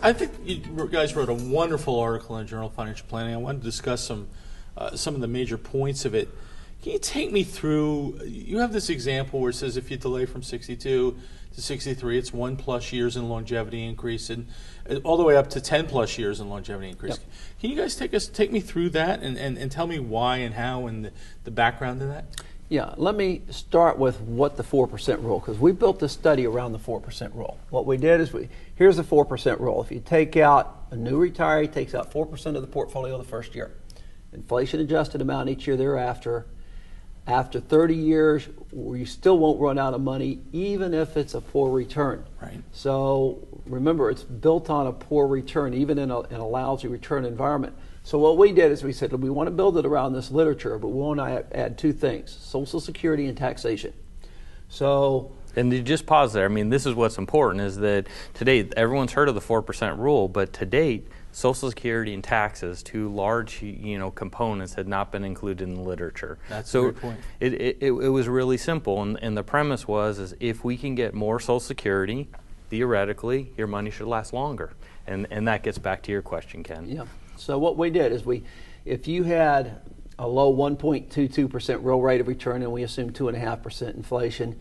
I think you guys wrote a wonderful article in Journal of Financial Planning. I wanted to discuss some of the major points of it. Can you take me through? You have this example where it says if you delay from 62 to 63, it's 1+ years in longevity increase, and all the way up to 10+ years in longevity increase. Yep. Can you guys take me through that and tell me why and how and the background of that? Yeah, let me start with what the 4% rule, because we built this study around the 4% rule. What we did is here's the 4% rule. If you take out, a new retiree takes out 4% of the portfolio the first year. Inflation adjusted amount each year thereafter. After 30 years, you still won't run out of money, even if it's a poor return. Right. So remember, it's built on a poor return, even in a lousy return environment. So what we did is we said, we want to build it around this literature, but we want to add two things: Social Security and taxation. So, and you just pause there. I mean, this is what's important, is that today everyone's heard of the 4% rule, but to date, Social Security and taxes, two large components, had not been included in the literature. That's a great point. It was really simple, and the premise was if we can get more Social Security, theoretically, your money should last longer. And that gets back to your question, Ken. Yeah. So what we did is if you had a low 1.22% real rate of return, and we assume 2.5% inflation,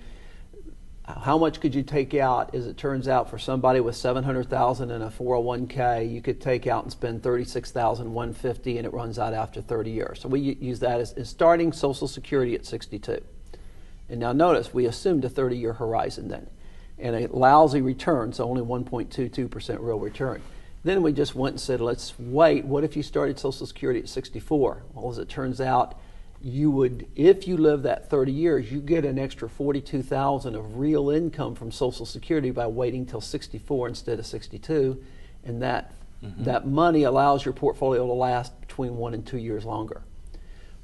how much could you take out? As it turns out, for somebody with $700,000 in a 401k, you could take out and spend $36,150, and it runs out after 30 years. So we use that as starting Social Security at 62. And now notice, we assumed a 30-year horizon then, and a lousy return, so only 1.22% real return. Then we just went and said, let's wait. What if you started Social Security at 64? Well, as it turns out, you would, if you live that 30 years, you get an extra $42,000 of real income from Social Security by waiting till 64 instead of 62, and that money allows your portfolio to last between 1 and 2 years longer.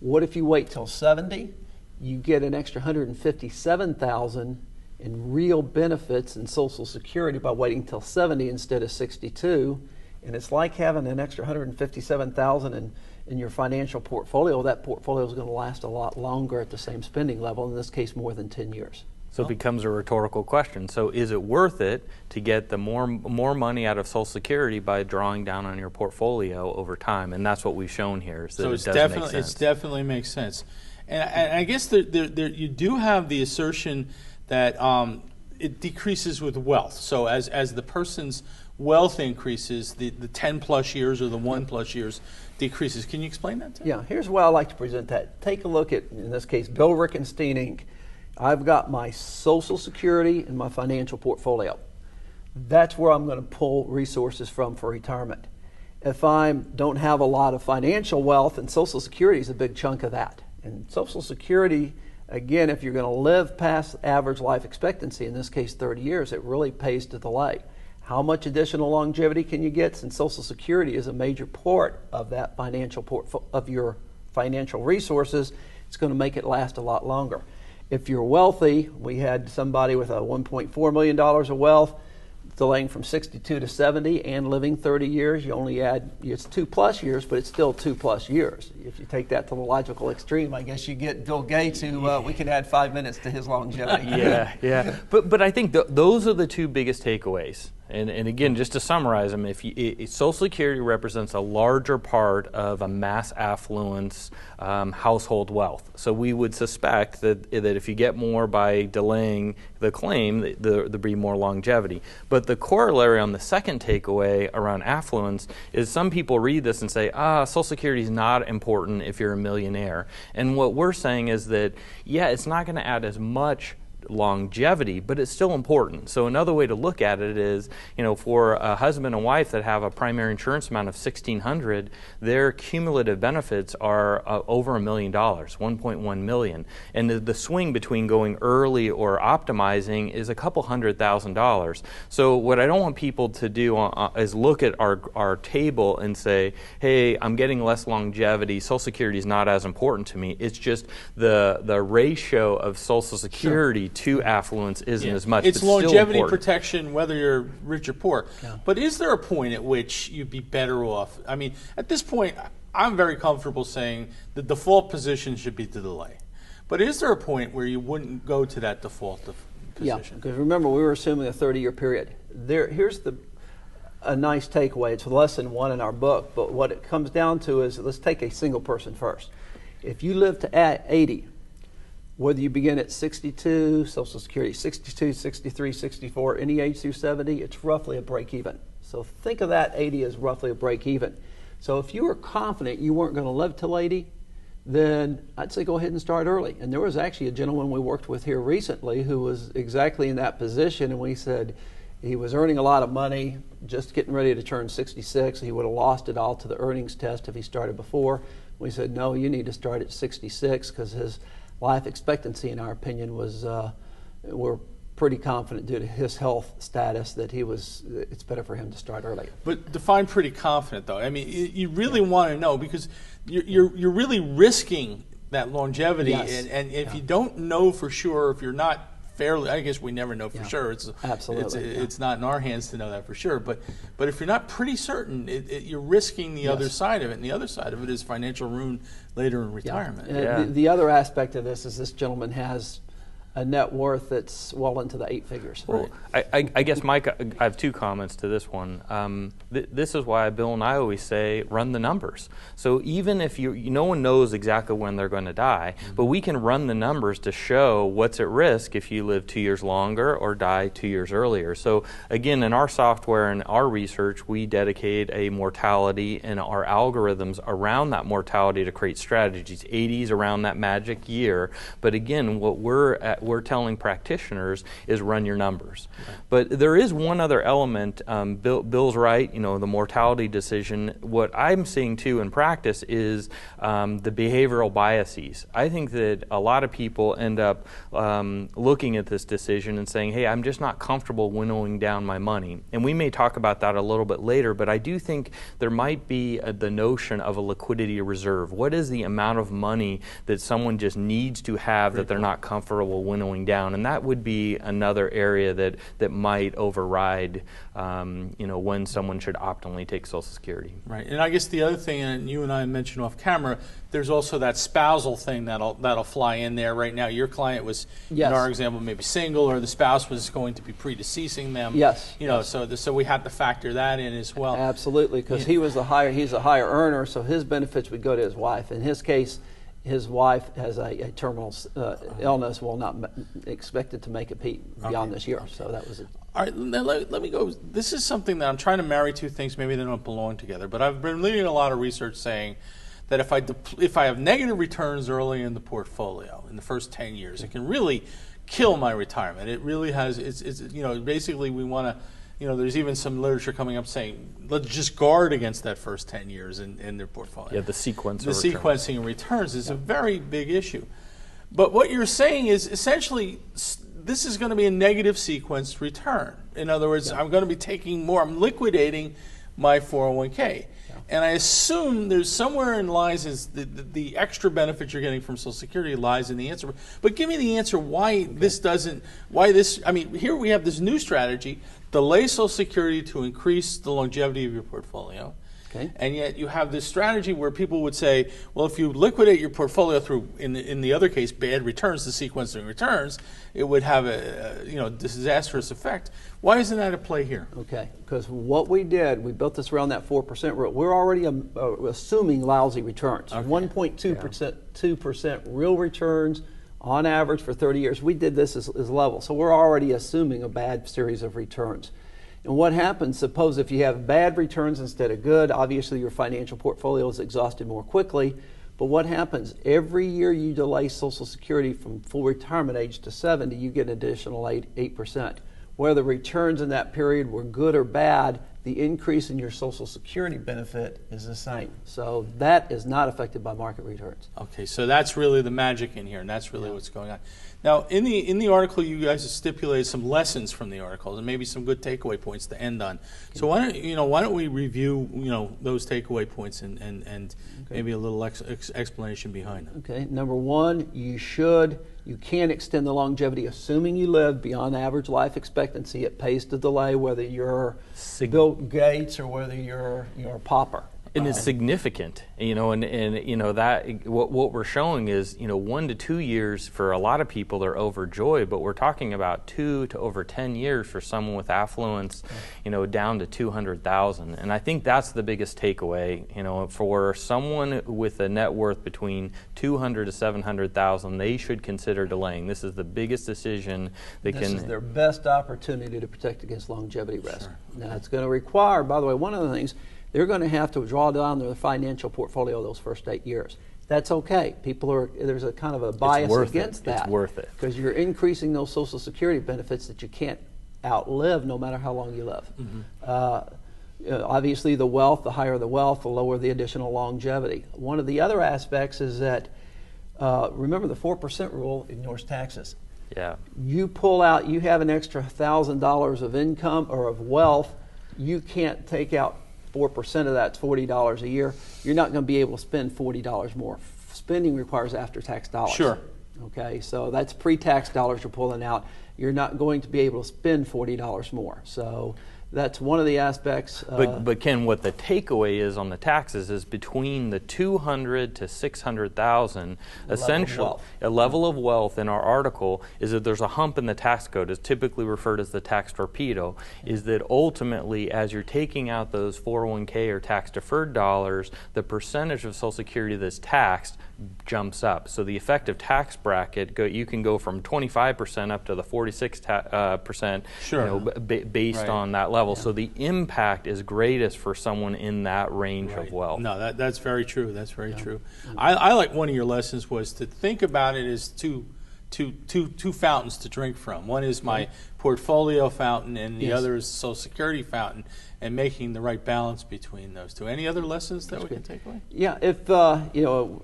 What if you wait till 70? You get an extra $157,000 in real benefits in Social Security by waiting till 70 instead of 62, and it's like having an extra $157,000 in your financial portfolio. That portfolio is going to last a lot longer at the same spending level, in this case more than 10 years. So it becomes a rhetorical question. So is it worth it to get the more money out of Social Security by drawing down on your portfolio over time? And that's what we've shown here. Is that it does make sense. It definitely makes sense. And I guess you do have the assertion that it decreases with wealth. So as the person's wealth increases, the 10+ years or the 1+ years decreases. Can you explain that to me? Yeah, here's why I like to present that. Take a look at, in this case, Bill Rickenstein Inc. I've got my Social Security and my financial portfolio. That's where I'm going to pull resources from for retirement. If I don't have a lot of financial wealth, and Social Security is a big chunk of that. And Social Security, again, if you're going to live past average life expectancy, in this case 30 years, it really pays to delay. How much additional longevity can you get, since Social Security is a major part of that of your financial resources? It's going to make it last a lot longer. If you're wealthy, we had somebody with a $1.4 million of wealth delaying from 62 to 70 and living 30 years. You only add, it's 2+ years, but it's still 2+ years. If you take that to the logical extreme, I guess you get Bill Gates, who we can add 5 minutes to his longevity. Yeah. But I think those are the two biggest takeaways. And again, just to summarize them, Social Security represents a larger part of a mass affluence household wealth. So we would suspect that if you get more by delaying the claim, there'll be more longevity. But the corollary on the second takeaway around affluence is some people read this and say, Social Security is not important if you're a millionaire. And what we're saying is that, yeah, it's not going to add as much longevity, but it's still important. So another way to look at it is, for a husband and wife that have a primary insurance amount of $1,600, their cumulative benefits are over $1 million, $1.1 million. And the swing between going early or optimizing is a couple $100,000. So what I don't want people to do is look at our table and say, hey, I'm getting less longevity, Social Security is not as important to me. It's just the ratio of Social Security to affluence isn't as much. It's but still longevity important. protection, whether you're rich or poor. Yeah. But is there a point at which you'd be better off? I mean, at this point, I'm very comfortable saying the default position should be to delay. But is there a point where you wouldn't go to that default position? Yeah, because remember, we were assuming a 30-year period. Here's a nice takeaway. It's lesson 1 in our book, but what it comes down to is, let's take a single person first. If you live to 80, whether you begin at 62, Social Security 62, 63, 64, any age through 70, it's roughly a break even. So think of that 80 as roughly a break even. So if you were confident you weren't going to live till 80, then I'd say go ahead and start early. And there was actually a gentleman we worked with here recently who was exactly in that position, and we said he was earning a lot of money, just getting ready to turn 66. He would have lost it all to the earnings test if he started before. We said, no, you need to start at 66, because his life expectancy, in our opinion, was, we're pretty confident due to his health status that it's better for him to start early. But define pretty confident, though. I mean, you really want to know, because you're really risking that longevity. Yes. And if you don't know for sure, if you're not fairly, I guess we never know for sure. It's not in our hands to know that for sure. But if you're not pretty certain, you're risking the other side of it. And the other side of it is financial ruin later in retirement. The other aspect of this is this gentleman has a net worth that's well into the 8 figures. Well, I guess, Mike, I have 2 comments to this one. This is why Bill and I always say run the numbers. So even if no one knows exactly when they're going to die, but we can run the numbers to show what's at risk if you live 2 years longer or die 2 years earlier. So again, in our software and our research, we dedicate a mortality and our algorithms around that mortality to create strategies. 80 is around that magic year. But again, what we're telling practitioners is run your numbers. Right. But there is one other element. Bill's right, the mortality decision. What I'm seeing too in practice is the behavioral biases. I think that a lot of people end up looking at this decision and saying, hey, I'm just not comfortable winnowing down my money. And we may talk about that a little bit later, but I do think there might be the notion of a liquidity reserve. What is the amount of money that someone just needs to have that they're not comfortable winnowing down? And that would be another area that might override when someone should optimally take Social Security. Right. And I guess the other thing, and you and I mentioned off camera, there's also that spousal thing that'll fly in there. Right now, your client was, in our example, maybe single, or the spouse was going to be predeceasing them. Yes. So we had to factor that in as well. Absolutely, because he's a higher earner, so his benefits would go to his wife. In his case, his wife has a terminal illness, will not expected to make it beyond this year. So that was it. All right, now let me go. This is something that I'm trying to marry 2 things. Maybe they don't belong together. But I've been reading a lot of research saying that if I have negative returns early in the portfolio in the first 10 years, it can really kill my retirement. It really has. It's basically we want to. There's even some literature coming up saying let's just guard against that first 10 years in their portfolio. Yeah, the sequencing of returns is a very big issue. But what you're saying is essentially this is going to be a negative sequenced return. In other words, I'm going to be taking more. I'm liquidating my 401k. And I assume there's somewhere in lies is the extra benefit you're getting from Social Security lies in the answer. But give me the answer why here we have this new strategy, delay Social Security to increase the longevity of your portfolio. Okay. And yet you have this strategy where people would say, well, if you liquidate your portfolio through, in the other case, bad returns, the sequencing returns, it would have a disastrous effect. Why isn't that at play here? Okay, because what we did, we built this around that 4% rule. We're already assuming lousy returns, 1.2%, 2% real returns on average for 30 years. We did this as level, so we're already assuming a bad series of returns. And what happens, suppose if you have bad returns instead of good, obviously your financial portfolio is exhausted more quickly. But what happens, every year you delay Social Security from full retirement age to 70, you get an additional 8%. Whether returns in that period were good or bad, the increase in your Social Security benefit is the same. So that is not affected by market returns. Okay, so that's really the magic in here, and that's really what's going on. Now, in the article, you guys have stipulated some lessons from the article, and maybe some good takeaway points to end on. So why don't we review those takeaway points and maybe a little explanation behind them. Okay, number 1, you can extend the longevity, assuming you live beyond average life expectancy. It pays to delay whether you're Bill Gates or whether you're a pauper. And it's significant, and that what we're showing is, 1 to 2 years for a lot of people are overjoyed, but we're talking about 2 to over 10 years for someone with affluence, down to 200,000. And I think that's the biggest takeaway, for someone with a net worth between 200 to 700,000, they should consider delaying. This is the biggest decision they can. This is their best opportunity to protect against longevity risk. Sure. Now, it's going to require, by the way, one of the things, they're going to have to draw down their financial portfolio those first 8 years. That's okay. There's a kind of a bias against that. It's worth it. Because you're increasing those Social Security benefits that you can't outlive no matter how long you live. Obviously, the higher the wealth, the lower the additional longevity. One of the other aspects is that, remember the 4% rule ignores taxes. Yeah. You have an extra $1,000 of income or of wealth, you can't take out 4% of that's $40 a year. You're not going to be able to spend $40 more. Spending requires after-tax dollars. Sure. Okay, so that's pre-tax dollars you're pulling out. You're not going to be able to spend $40 more. So that's one of the aspects. But Ken, what the takeaway is on the taxes is between the 200 to 600,000, essentially a level of wealth in our article is that there's a hump in the tax code, is typically referred as the tax torpedo, is that ultimately as you're taking out those 401k or tax deferred dollars, the percentage of Social Security that's taxed jumps up. So the effective tax bracket, you can go from 25% up to the 46%, sure. Based on that level. Yeah. So the impact is greatest for someone in that range of wealth. No, that's very true. That's very true. I like one of your lessons was to think about it as two fountains to drink from. One is my portfolio fountain, and the other is the Social Security fountain, and making the right balance between those two. Any other lessons that we can take away? Yeah, if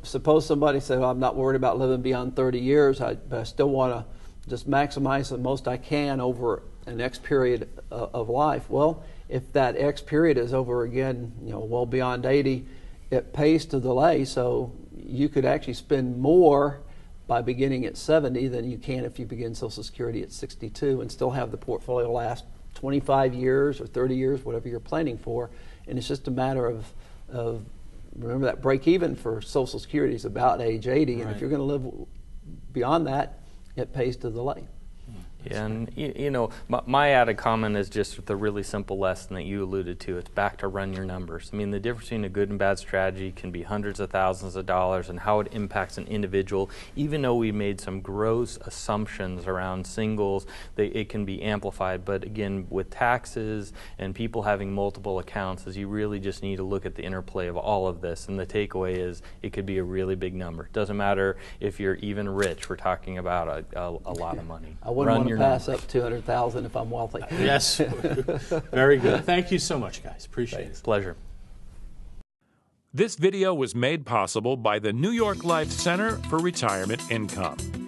suppose somebody said, well, I'm not worried about living beyond 30 years, but I still want to just maximize the most I can over an X period of life. Well, if that X period is over again, well beyond 80, it pays to delay, so you could actually spend more by beginning at 70 than you can if you begin Social Security at 62 and still have the portfolio last 25 years or 30 years, whatever you're planning for. And it's just a matter of remember that break even for Social Security is about age 80, and if you're going to live beyond that, it pays to delay. Yeah, and my added comment is just the really simple lesson that you alluded to. It's back to run your numbers. I mean, the difference between a good and bad strategy can be hundreds of thousands of dollars, and how it impacts an individual. Even though we made some gross assumptions around singles, it can be amplified. But again, with taxes and people having multiple accounts, you really just need to look at the interplay of all of this. And the takeaway is it could be a really big number. It doesn't matter if you're even rich. We're talking about a lot of money. I wouldn't want to pass up 200,000 if I'm wealthy. Yes, very good. Thank you so much, guys. Appreciate it. Pleasure. This video was made possible by the New York Life Center for Retirement Income.